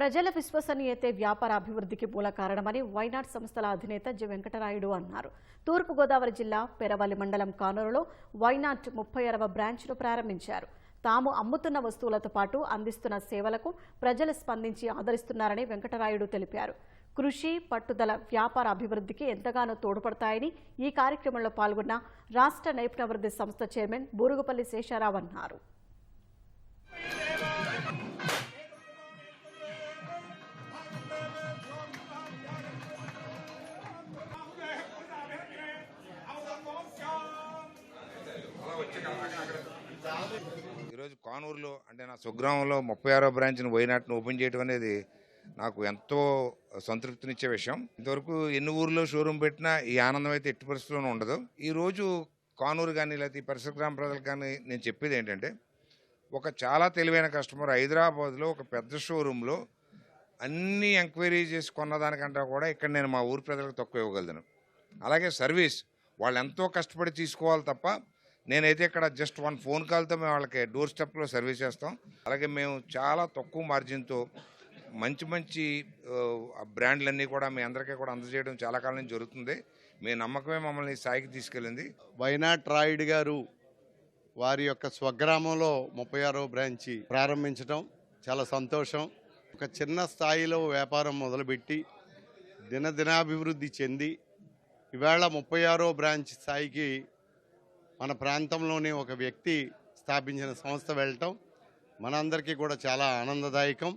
ప్రజల విశ్వసనీయతే వ్యాపార అభివృద్ధికి మూల కారణమని వైనాడ్ సంస్థల అధినేత జి వెంకటరాయుడు అన్నారు. తూర్పుగోదావరి జిల్లా పెరవల్లి మండలం కానూరులో వైనాడ్ 36వ బ్రాంచ్ను ప్రారంభించారు. తాము అమ్ముతున్న వస్తువులతో పాటు అందిస్తున్న సేవలకు ప్రజలు స్పందించి ఆదరిస్తున్నారని వెంకటరాయుడు తెలిపారు. కృషి, పట్టుదల వ్యాపార అభివృద్ధికి ఎంతగానో తోడ్పడతాయని ఈ కార్యక్రమంలో పాల్గొన్న రాష్ట్ర నైపుణ్యాభివృద్ధి సంస్థ చైర్మన్ బూరుగుపల్లి శేషారావు అన్నారు. ఈరోజు కానూరులో అంటే నా స్వగ్రామంలో 36వ బ్రాంచ్ను వైనాట్ను ఓపెన్ చేయడం అనేది నాకు ఎంతో సంతృప్తినిచ్చే విషయం. ఇంతవరకు ఎన్ని ఊర్లో షోరూమ్ పెట్టినా ఈ ఆనందం అయితే ఎట్టి పరిస్థితుల్లోనూ ఉండదు. ఈరోజు కానూరు కానీ లేకపోతే ఈ పరిసర గ్రామ ప్రజలకు కానీ నేను చెప్పేది ఏంటంటే, ఒక చాలా తెలివైన కస్టమర్ హైదరాబాద్లో ఒక పెద్ద షోరూంలో అన్ని ఎంక్వైరీ చేసి కొన్నదానికంటే కూడా ఇక్కడ నేను మా ఊరి ప్రజలకు తక్కువ ఇవ్వగలను. అలాగే సర్వీస్ వాళ్ళు ఎంతో కష్టపడి తీసుకోవాలి తప్ప నేనైతే ఇక్కడ జస్ట్ 1 ఫోన్ కాల్తో మేము వాళ్ళకి డోర్ స్టెప్లో సర్వీస్ చేస్తాం. అలాగే మేము చాలా తక్కువ మార్జిన్తో మంచి బ్రాండ్లన్నీ కూడా మీ అందరికీ కూడా అందజేయడం చాలా కాలం నుంచి జరుగుతుంది. మీ నమ్మకమే మమ్మల్ని స్థాయికి తీసుకెళ్ళింది. వైనాడ్ రాయుడు గారు వారి యొక్క స్వగ్రామంలో 36వ బ్రాంచి ప్రారంభించడం చాలా సంతోషం. ఒక చిన్న స్థాయిలో వ్యాపారం మొదలుపెట్టి దినదినాభివృద్ధి చెంది ఇవాళ 36వ బ్రాంచ్ స్థాయికి మన ప్రాంతంలోని ఒక వ్యక్తి స్థాపించిన సంస్థ వెళ్ళటం మనందరికీ కూడా చాలా ఆనందదాయకం.